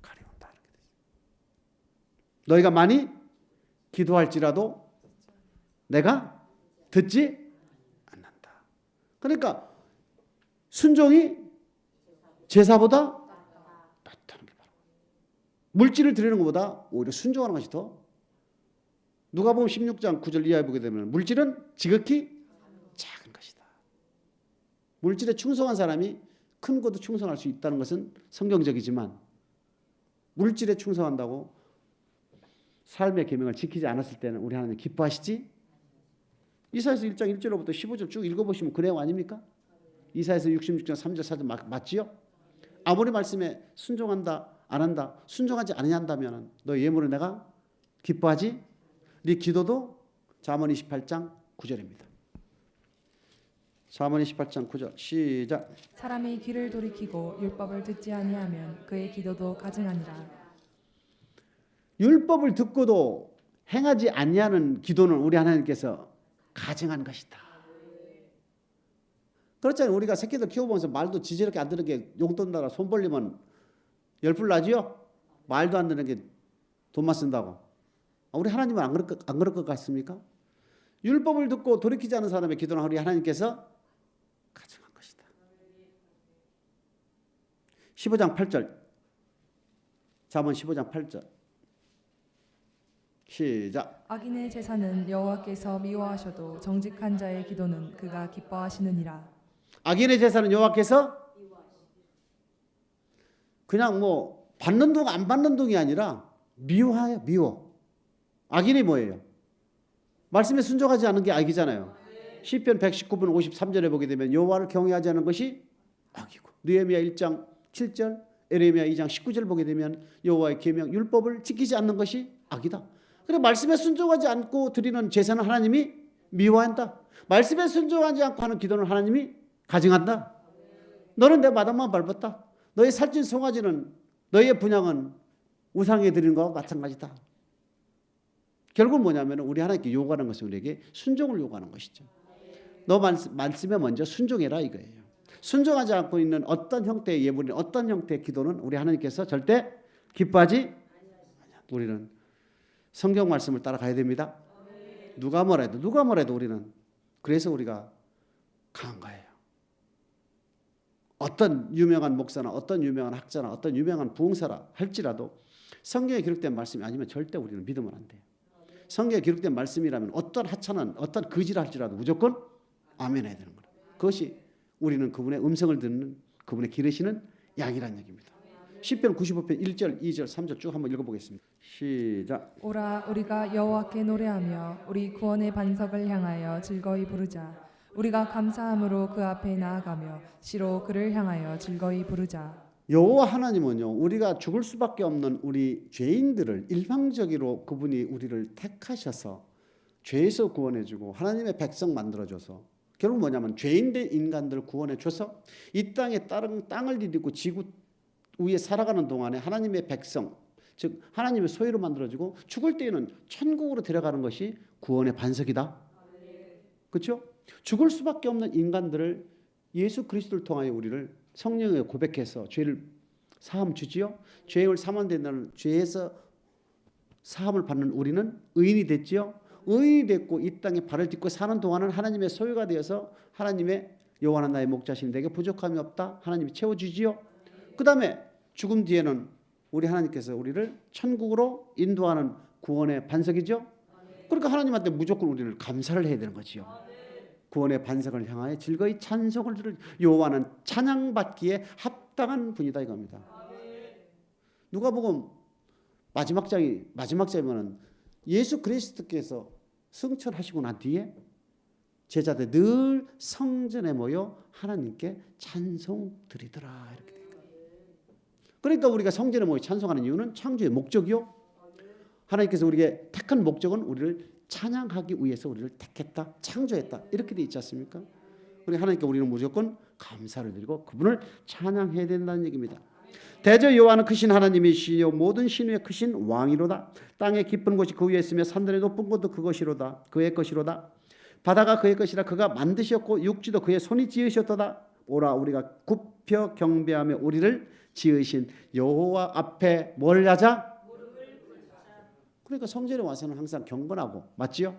가리운다. 너희가 많이 기도할지라도 내가 듣지 않는다. 그러니까 순종이 제사보다 낫다는 게 바로 물질을 드리는 것보다 오히려 순종하는 것이 더 누가복음 16장 9절 이하에 보게 되면 물질은 지극히 작은 것이다. 물질에 충성한 사람이 큰 것도 충성할 수 있다는 것은 성경적이지만 물질에 충성한다고 삶의 계명을 지키지 않았을 때는 우리 하나님 기뻐하시지? 이사야서 1장 1절로부터 15절 쭉 읽어보시면 그 내용 아닙니까? 이사야서 66장 3절 4절 맞지요? 아무리 말씀에 순종한다 안 한다 순종하지 않는다면 너 예물을 내가 기뻐하지? 네 기도도 잠언 28장 9절입니다. 잠언 28장 9절 시작. 사람이 귀를 돌이키고 율법을 듣지 아니하면 그의 기도도 가증하니라. 율법을 듣고도 행하지 아니하는 기도는 우리 하나님께서 가증한 것이다. 그렇잖아요. 우리가 새끼들 키워보면서 말도 지지럽게 안 들은 게 용돈 달아 손 벌리면 열불 나지요? 말도 안 되는 게 돈만 쓴다고. 우리 하나님은 안 그럴 것 같습니까? 율법을 듣고 돌이키지 않은 사람의 기도는 우리 하나님께서 가증한 것이다. 15장 8절. 잠언 15장 8절. 시작. 악인의 제사는 여호와께서 미워하셔도 정직한 자의 기도는 그가 기뻐하시느니라. 악인의 제사는 여호와께서 그냥 뭐 받는 동 안 받는 동이 아니라 미워해요. 미워. 악인이 뭐예요? 말씀에 순종하지 않은 게 악이잖아요. 시편 119편 53절에 보게 되면 여호와를 경외하지 않은 것이 악이고, 느헤미야 1장 7절, 에레미야 2장 19절 보게 되면 여호와의 계명 율법을 지키지 않는 것이 악이다. 그래, 말씀에 순종하지 않고 드리는 제사는 하나님이 미워한다. 말씀에 순종하지 않고 하는 기도는 하나님이 가증한다. 너는 내 마당만 밟았다. 너의 살찐 송아지는, 너의 분향은 우상에 드리는 것과 마찬가지다. 결국은 뭐냐면 우리 하나님께 요구하는 것은 우리에게 순종을 요구하는 것이죠. 너 말씀에 먼저 순종해라 이거예요. 순종하지 않고 있는 어떤 형태의 예물이나 어떤 형태의 기도는 우리 하나님께서 절대 기뻐하지 않아요. 우리는 성경 말씀을 따라가야 됩니다. 누가 뭐래도 우리는 그래서 우리가 강한 거예요. 어떤 유명한 목사나 어떤 유명한 학자나 어떤 유명한 부흥사라 할지라도 성경에 기록된 말씀이 아니면 절대 우리는 믿으면 안 돼요. 성경에 기록된 말씀이라면 어떤 하찮은 어떤 거지라 할지라도 무조건 아멘 해야 되는 거예요. 그것이 우리는 그분의 음성을 듣는, 그분의 기르시는 양이라는 얘기입니다. 시편 95편 1절, 2절, 3절 쭉 한번 읽어보겠습니다. 시작. 오라 우리가 여호와께 노래하며 우리 구원의 반석을 향하여 즐거이 부르자. 우리가 감사함으로 그 앞에 나아가며 시로 그를 향하여 즐거이 부르자. 여호와 하나님은요, 우리가 죽을 수밖에 없는 우리 죄인들을 일방적으로 그분이 우리를 택하셔서 죄에서 구원해주고 하나님의 백성 만들어줘서 결국 뭐냐면 죄인된 인간들을 구원해줘서 이 땅에 땅을 디디고 지구 위에 살아가는 동안에 하나님의 백성, 즉 하나님의 소유로 만들어지고 죽을 때에는 천국으로 데려가는 것이 구원의 반석이다. 그렇죠? 죽을 수밖에 없는 인간들을 예수 그리스도를 통하여 우리를 성령에 고백해서 죄를 사함 주지요. 죄를 사면 된다는 죄에서 사함을 받는 우리는 의인이 됐지요. 의인이 됐고 이 땅에 발을 딛고 사는 동안은 하나님의 소유가 되어서 하나님의 여호와는 나의 목자시니 내게 부족함이 없다. 하나님이 채워주지요. 그 다음에 죽음 뒤에는 우리 하나님께서 우리를 천국으로 인도하는 구원의 반석이죠. 그러니까 하나님한테 무조건 우리를 감사를 해야 되는 거지요. 구원의 반석을 향하여 즐거이 찬송을 들을 여호와는 찬양받기에 합당한 분이다 이겁니다. 누가복음 마지막 장이면은 예수 그리스도께서 승천하시고 난 뒤에 제자들 늘 성전에 모여 하나님께 찬송 드리더라 이렇게 됩니다. 그러니까 우리가 성전에 모여 찬송하는 이유는 창조의 목적이요. 하나님께서 우리에게 택한 목적은 우리를 찬양하기 위해서 우리를 택했다, 창조했다 이렇게 돼 있지 않습니까? 우리 하나님께 우리는 무조건 감사를 드리고 그분을 찬양해야 된다는 얘기입니다. 대저 여호와는 크신 하나님이시요 모든 신의 크신 왕이로다. 땅의 깊은 곳이 그 위에 있으며 산들의 높은 곳도 그것이로다. 그의 것이로다. 바다가 그의 것이라 그가 만드셨고 육지도 그의 손이 지으셨도다. 오라 우리가 굽혀 경배하며 우리를 지으신 여호와 앞에 뭘 하자? 그러니까 성전에 와서는 항상 경건하고 맞지요?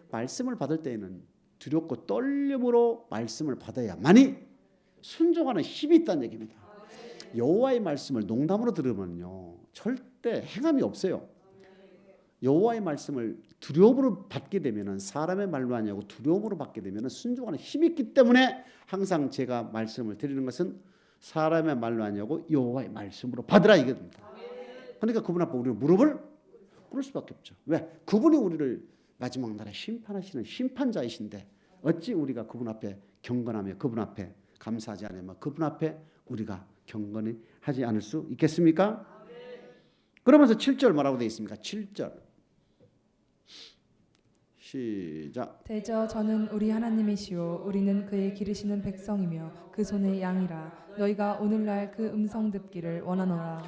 말씀을 받을 때에는 두렵고 떨림으로 말씀을 받아야만이 순종하는 힘이 있다는 얘기입니다. 여호와의 말씀을 농담으로 들으면요 절대 행함이 없어요. 여호와의 말씀을 두려움으로 받게 되면은 사람의 말로 하냐고 두려움으로 받게 되면은 순종하는 힘이 있기 때문에 항상 제가 말씀을 드리는 것은 사람의 말로 하냐고 여호와의 말씀으로 받으라 이겁니다. 그러니까 그분 앞에 우리는 무릎을 꿇을 수밖에 없죠. 왜? 그분이 우리를 마지막 날에 심판하시는 심판자이신데 어찌 우리가 그분 앞에 경건하며 그분 앞에 감사하지 않으면 그분 앞에 우리가 경건히 하지 않을 수 있겠습니까? 그러면서 7절 뭐라고 되어 있습니까? 7절 시작. 대저 저는 우리 하나님이시오 우리는 그의 기르시는 백성이며 그 손의 양이라 너희가 오늘날 그 음성 듣기를 원하노라.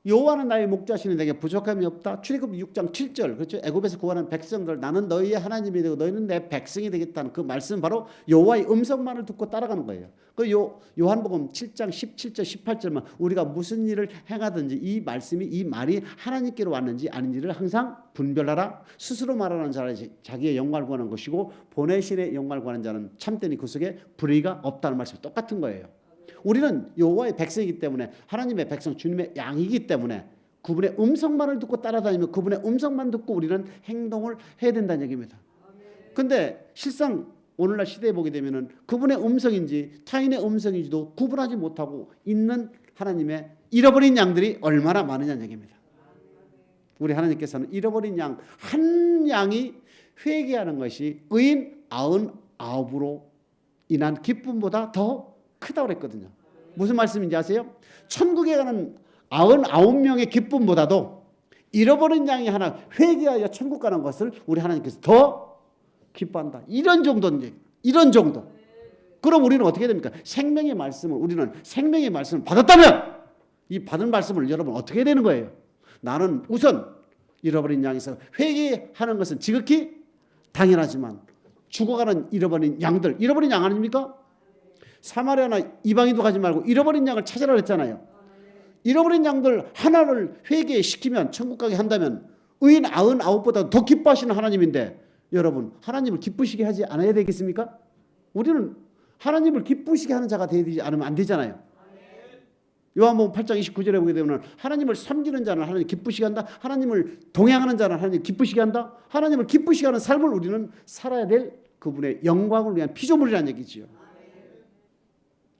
여호와는 나의 목자시니 내게 부족함이 없다. 출애굽 6장 7절 그렇죠. 애굽에서 구하는 백성들 나는 너희의 하나님이 되고 너희는 내 백성이 되겠다는 그 말씀 바로 여호와의 음성만을 듣고 따라가는 거예요. 그 요한복음 7장 17절 18절만 우리가 무슨 일을 행하든지 이 말씀이 이 말이 하나님께로 왔는지 아닌지를 항상 분별하라. 스스로 말하는 자는 자기의 영광을 구하는 것이고 보내신의 영광을 구하는 자는 참되니 그 속에 불의가 없다는 말씀이 똑같은 거예요. 우리는 여호와의 백성이기 때문에 하나님의 백성 주님의 양이기 때문에 그분의 음성만을 듣고 따라다니면 그분의 음성만 듣고 우리는 행동을 해야 된다는 얘기입니다. 근데 실상 오늘날 시대에 보게 되면은 그분의 음성인지 타인의 음성인지도 구분하지 못하고 있는 하나님의 잃어버린 양들이 얼마나 많으냐는 얘기입니다. 우리 하나님께서는 잃어버린 양 한 양이 회개하는 것이 의인 99으로 인한 기쁨보다 더 크다고 그랬거든요. 무슨 말씀인지 아세요? 천국에 가는 99명의 기쁨보다도 잃어버린 양이 하나 회개하여 천국 가는 것을 우리 하나님께서 더 기뻐한다. 이런 정도는 얘기. 이런 정도. 그럼 우리는 어떻게 됩니까? 생명의 말씀을 우리는 생명의 말씀을 받았다면 이 받은 말씀을 여러분 어떻게 되는 거예요? 나는 우선 잃어버린 양에서 회개하는 것은 지극히 당연하지만 죽어가는 잃어버린 양들, 잃어버린 양 아닙니까? 사마리아나 이방인도 가지 말고 잃어버린 양을 찾으라 그랬잖아요. 잃어버린 양들 하나를 회개시키면 천국 가게 한다면 의인 99보다 더 기뻐하시는 하나님인데 여러분 하나님을 기쁘시게 하지 않아야 되겠습니까? 우리는 하나님을 기쁘시게 하는 자가 되지 않으면 안 되잖아요. 요한복음 8장 29절에 보게 되면 하나님을 섬기는 자는 하나님 기쁘시게 한다. 하나님을 동행하는 자는 하나님 기쁘시게 한다. 하나님을 기쁘시게 하는 삶을 우리는 살아야 될 그분의 영광을 위한 피조물이라는 얘기지요.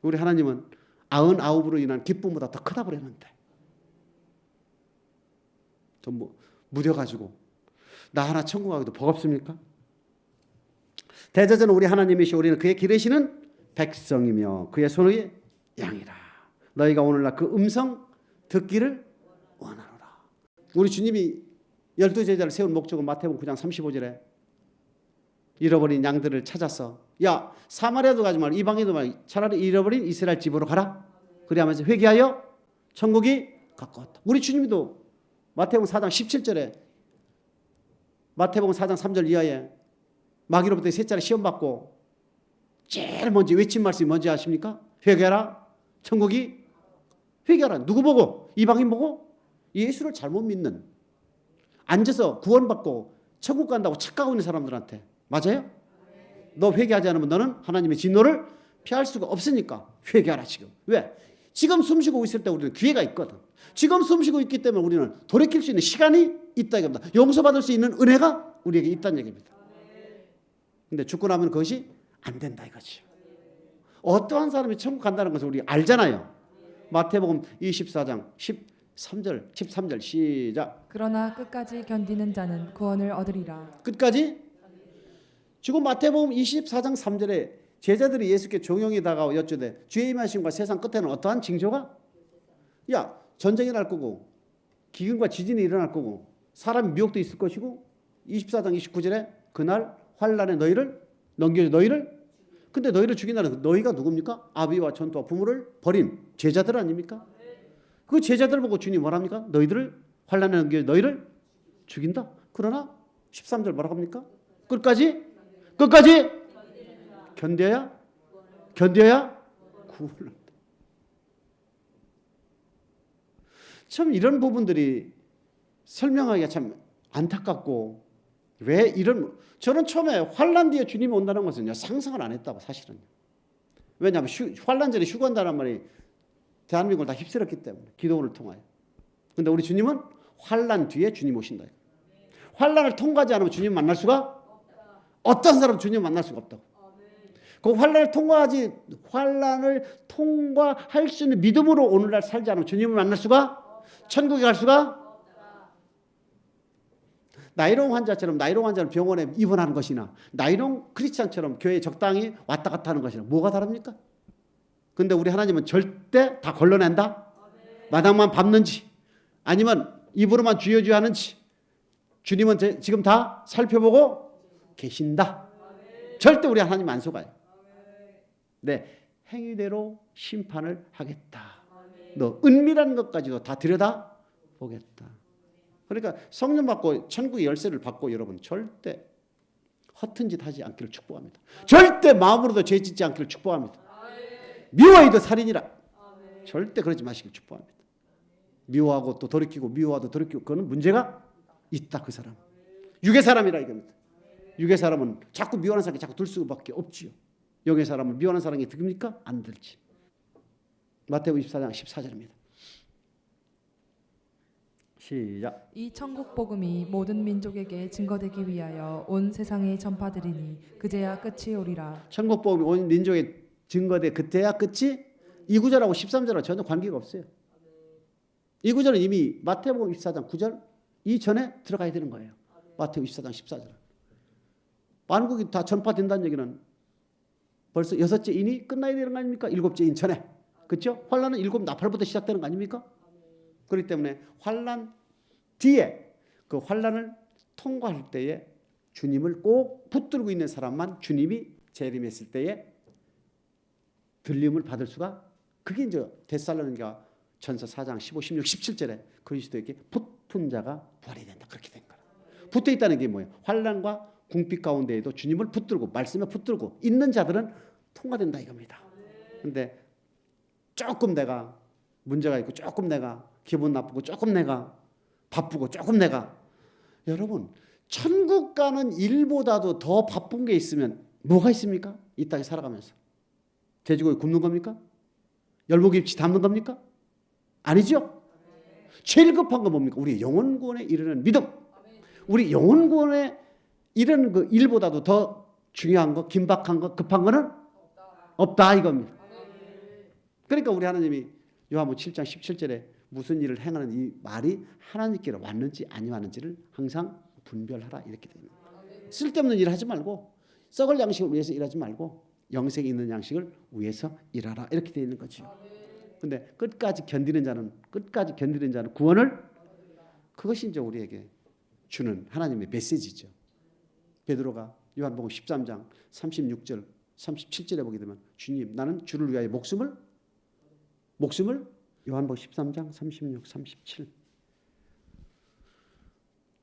우리 하나님은 99으로 인한 기쁨보다 더 크다고 그랬는데 좀 무뎌가지고 나 하나 천국 가기도 버겁습니까? 대저는 우리 하나님이시 우리는 그의 기르시는 백성이며 그의 손의 양이라. 너희가 오늘날 그 음성 듣기를 원하노라. 우리 주님이 12제자를 세운 목적은 마태복음 9장 35절에 잃어버린 양들을 찾아서 야 사마리아도 가지 말고 이방인도 말고 차라리 잃어버린 이스라엘 집으로 가라. 그래야면서 회개하여 천국이 가까웠다. 우리 주님도 마태복음 4장 17절에 마태복음 4장 3절 이하에 마귀로부터 세 차례 시험받고 제일 먼저 외친 말씀이 뭔지 아십니까? 회개하라. 천국이 회개하라. 누구 보고? 이방인 보고? 예수를 잘못 믿는 앉아서 구원받고 천국 간다고 착각하고 있는 사람들한테 맞아요? 너 회개하지 않으면 너는 하나님의 진노를 피할 수가 없으니까 회개하라 지금. 왜? 지금 숨쉬고 있을 때 우리는 기회가 있거든. 지금 숨쉬고 있기 때문에 우리는 돌이킬 수 있는 시간이 있다 이겁니다. 용서받을 수 있는 은혜가 우리에게 있다는 얘기입니다. 근데 죽고 나면 그것이 안 된다 이거지. 어떠한 사람이 천국 간다는 것을 우리 알잖아요. 마태복음 24장 13절 시작. 그러나 끝까지 견디는 자는 구원을 얻으리라. 끝까지? 지금 마태복음 24장 3절에 제자들이 예수께 종용이 다가와 여쭈되 주의 임하심과 세상 끝에는 어떠한 징조가? 야 전쟁이 날 거고 기근과 지진이 일어날 거고 사람이 미혹도 있을 것이고 24장 29절에 그날 환란에 너희를 넘겨줘 너희를 근데 너희를 죽인다는 너희가 누굽니까? 아비와 전토와 부모를 버린 제자들 아닙니까? 그 제자들 보고 주님 뭐랍니까? 너희들을 환란에 넘겨 너희를 죽인다. 그러나 13절 뭐라고 합니까? 끝까지 견뎌야 구원을. 참 이런 부분들이 설명하기가 참 안타깝고 왜 이런 저는 처음에 환란 뒤에 주님이 온다는 것은요 상상을 안 했다고 사실은. 왜냐하면 환란 전에 휴관다는 말이 대한민국을 다 휩쓸었기 때문에 기도원을 통하여. 그런데 우리 주님은 환란 뒤에 주님 오신다. 환란을 통과하지 않으면 주님 만날 수가 어떤 사람 주님 만날 수가 없다고. 그 환란을 통과할 수 있는 믿음으로 오늘날 살지 않으면 주님을 만날 수가 천국에 갈 수가 나이롱 환자처럼 나이롱 환자를 병원에 입원하는 것이나 나이롱 크리스찬처럼 교회에 적당히 왔다 갔다 하는 것이나 뭐가 다릅니까? 근데 우리 하나님은 절대 다 걸러낸다. 마당만 밟는지 아니면 입으로만 주여 하는지 주님은 지금 다 살펴보고 계신다. 절대 우리 하나님 안 속아요. 네, 행위대로 심판을 하겠다. 너 은밀한 것까지도 다 들여다 보겠다. 그러니까 성령 받고 천국의 열쇠를 받고 여러분 절대 허튼 짓 하지 않기를 축복합니다. 절대 마음으로도 죄 짓지 않기를 축복합니다. 미워해도 살인이라. 절대 그러지 마시길 축복합니다. 미워하고 또 돌이키고 미워하고 돌이키고 그거는 문제가 있다. 그 사람 육의 사람이라 이겁니다. 육의 사람은 자꾸 미워하는 사람이 자꾸 들 수밖에 없지요. 영의 사람은 미워하는 사람이 듭니까? 안 들지. 마태복음 24장 14절입니다. 시작. 이 천국 복음이 모든 민족에게 증거되기 위하여 온 세상에 전파되리니 그제야 끝이 오리라. 천국 복음이 온 민족에 증거돼 그때야 끝이. 이 구절하고 13절하고 전혀 관계가 없어요. 이 구절은 이미 마태복음 24장 9절 이전에 들어가야 되는 거예요. 마태복음 24장 14절. 만국이 다 전파된다는 얘기는 벌써 6째 인이 끝나야 되는 거 아닙니까? 7째 인 전에. 그렇죠? 환란은 7 나팔부터 시작되는 거 아닙니까? 그렇기 때문에 환란 뒤에 그 환란을 통과할 때에 주님을 꼭 붙들고 있는 사람만 주님이 재림했을 때에 들림을 받을 수가, 그게 이제 데살로니가 전서 4장 15, 16, 17절에 그리스도에게 붙은 자가 부활이 된다. 그렇게 된 거라. 붙어 있다는 게 뭐예요? 환란과 궁핍 가운데에도 주님을 붙들고 말씀에 붙들고 있는 자들은 통과된다 이겁니다. 근데 조금 내가 문제가 있고 조금 내가 기분 나쁘고 조금 내가 바쁘고 조금 내가, 여러분 천국 가는 일보다도 더 바쁜 게 있으면 뭐가 있습니까? 이 땅에 살아가면서 돼지고기 굽는 겁니까? 열무김치 담는 겁니까? 아니죠. 제일 급한 건 뭡니까? 우리 영혼 구원에 이르는 믿음. 우리 영혼 구원에 이르는 그 일보다도 더 중요한 거, 긴박한 거, 급한 거는 없다 이겁니다. 그러니까 우리 하나님이 요한복음 7장 17절에 무슨 일을 행하는 이 말이 하나님께로 왔는지 아니왔는지를 항상 분별하라 이렇게 됩니다. 쓸데없는 일을 하지 말고 썩을 양식을 위해서 일하지 말고 영생이 있는 양식을 위해서 일하라 이렇게 되어 있는 거죠. 근데 끝까지 견디는 자는 구원을, 그것이 이제 우리에게 주는 하나님의 메시지죠. 베드로가 요한복음 13장 36절 37절에 보게 되면 주님 나는 주를 위하여 목숨을 요한복음 13장 36, 37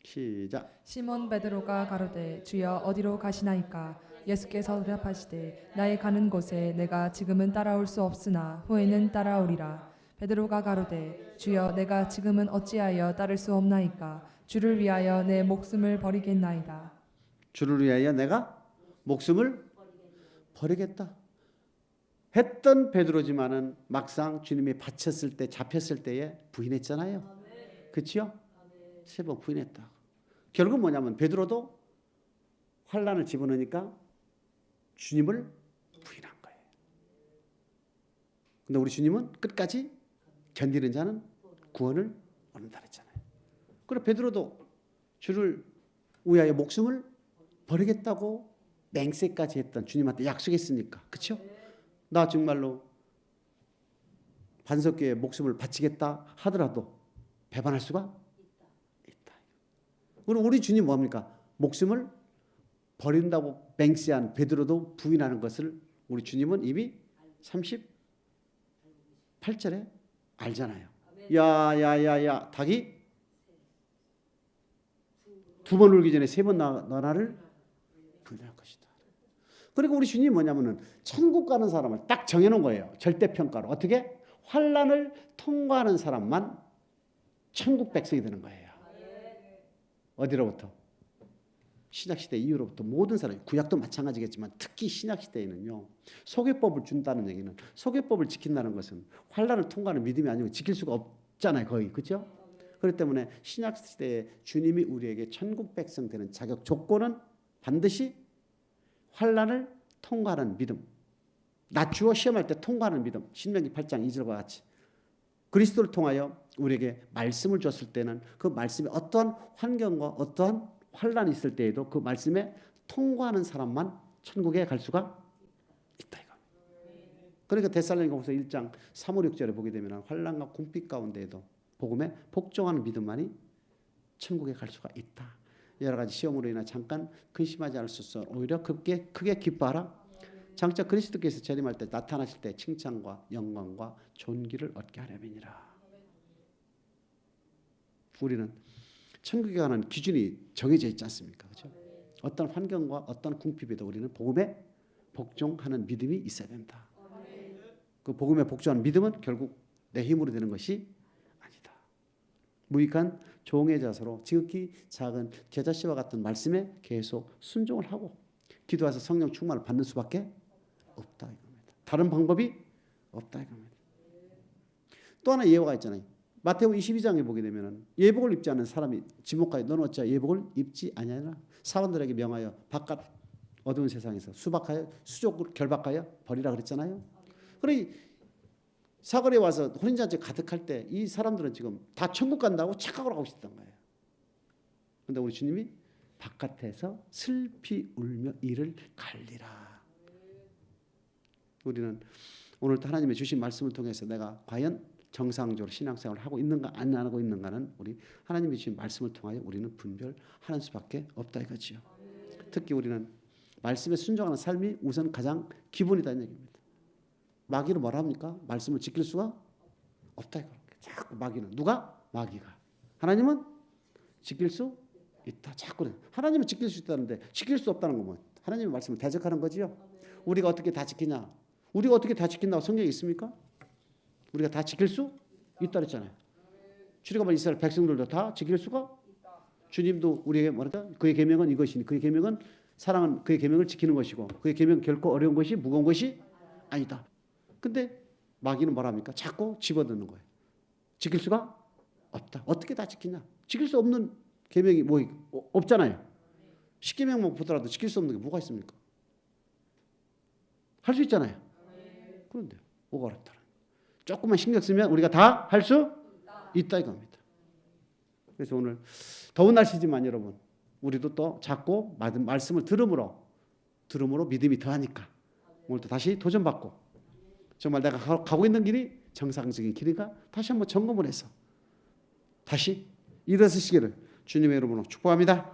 시작. 시몬 베드로가 가로되 주여 어디로 가시나이까? 예수께서 대답하시되 나의 가는 곳에 내가 지금은 따라올 수 없으나 후에는 따라오리라. 베드로가 가로되 주여 내가 지금은 어찌하여 따를 수 없나이까? 주를 위하여 내 목숨을 버리겠나이다. 주를 위하여 내가 목숨을 버리겠다 했던 베드로지만은 막상 주님이 바쳤을 때 잡혔을 때에 부인했잖아요. 그렇죠? 3번 부인했다. 결국 뭐냐면 베드로도 환란을 집어넣으니까 주님을 부인한 거예요. 근데 우리 주님은 끝까지 견디는 자는 구원을 얻는다 그랬잖아요. 그래 베드로도 주를 위하여 목숨을 버리겠다고 맹세까지 했던 주님한테 약속했으니까. 그렇죠? 나 정말로 반석교에 목숨을 바치겠다 하더라도 배반할 수가 있다. 그럼 우리 주님 뭡니까? 목숨을 버린다고 맹세한 베드로도 부인하는 것을 우리 주님은 이미 38절에 알잖아요. 야야야야 닭이 2번 울기 전에 3번 나를 부인할 것이다. 그리고 우리 주님이 뭐냐면은 천국 가는 사람을 딱 정해놓은 거예요. 절대평가로. 어떻게? 환란을 통과하는 사람만 천국 백성이 되는 거예요. 어디로부터? 신약시대 이후로부터 모든 사람이, 구약도 마찬가지겠지만 특히 신약시대에는요. 소개법을 준다는 얘기는, 소개법을 지킨다는 것은 환란을 통과하는 믿음이 아니고 지킬 수가 없잖아요. 거의. 그렇죠? 그렇기 때문에 신약시대에 주님이 우리에게 천국 백성 되는 자격 조건은 반드시 환란을 통과하는 믿음, 낮추어 시험할 때 통과하는 믿음. 신명기 8장 2절과 같이 그리스도를 통하여 우리에게 말씀을 줬을 때는 그 말씀에 어떠한 환경과 어떠한 환란이 있을 때에도 그 말씀에 통과하는 사람만 천국에 갈 수가 있다 이거. 그러니까 데살로니가후서 1장 3, 5, 6절에 보게 되면 환란과 궁핍 가운데에도 복음에 복종하는 믿음만이 천국에 갈 수가 있다. 여러 가지 시험으로 인해 잠깐 근심하지 않을 수 있어. 오히려 크게 기뻐하라. 장차 그리스도께서 재림할 때 나타나실 때 칭찬과 영광과 존귀를 얻게 하려면이라. 우리는 천국에 가는 기준이 정해져 있지 않습니까? 그렇죠? 어떤 환경과 어떤 궁핍에도 우리는 복음에 복종하는 믿음이 있어야 된다. 그 복음에 복종하는 믿음은 결국 내 힘으로 되는 것이 아니다. 무익한 종의 자세로 지극히 작은 겨자씨와 같은 말씀에 계속 순종을 하고 기도해서 성령 충만을 받는 수밖에 없다 이겁니다. 다른 방법이 없다 이겁니다. 또 하나 예화가 있잖아요. 마태복음 22장에 보게 되면은 예복을 입지 않은 사람이 지목하여 너는 어찌 예복을 입지 아니하나 사원들에게 명하여 바깥 어두운 세상에서 수박하여 수족을 결박하여 버리라 그랬잖아요. 그러니 사거리에 와서 혼인잔치 가득할 때 이 사람들은 지금 다 천국 간다고 착각을 하고 있었던 거예요. 그런데 우리 주님이 바깥에서 슬피 울며 이를 갈리라. 우리는 오늘 하나님의 주신 말씀을 통해서 내가 과연 정상적으로 신앙생활을 하고 있는가 안 하고 있는가는 우리 하나님이 주신 말씀을 통하여 우리는 분별하는 수밖에 없다 이거지요. 특히 우리는 말씀에 순종하는 삶이 우선 가장 기본이다는 얘기입니다. 마귀는 뭐라 합니까? 말씀을 지킬 수가 없다 이거. 자꾸 마귀는 누가? 마귀가. 하나님은 지킬 수 있다. 자꾸 하나님은 지킬 수 있다는데 지킬 수 없다는 건 뭐? 하나님의 말씀을 대적하는 거지요. 우리가 어떻게 다 지키냐? 우리가 어떻게 다 지킨다고 성경에 있습니까? 우리가 다 지킬 수 있다 그랬잖아요. 출애굽한 이스라엘 백성들도 다 지킬 수가 주님도 우리에게 말했다. 그의 계명은 이것이니 그의 계명은 사랑은 그의 계명을 지키는 것이고 그의 계명 결코 어려운 것이 무거운 것이 아니다. 근데 마귀는 뭐라 합니까? 자꾸 집어넣는 거예요. 지킬 수가 없다. 어떻게 다 지키냐? 지킬 수 없는 계명이 뭐 없잖아요. 10계명만 보더라도 지킬 수 없는 게 뭐가 있습니까? 할 수 있잖아요. 그런데 뭐가 어렵다. 조금만 신경 쓰면 우리가 다 할 수 있다 이겁니다. 그래서 오늘 더운 날씨지만 여러분 우리도 또 자꾸 말씀을 들음으로 믿음이 더하니까 오늘도 다시 도전받고 정말 내가 가고 있는 길이 정상적인 길인가 다시 한번 점검을 해서 다시 일어서시기를 주님의 이름으로 축복합니다.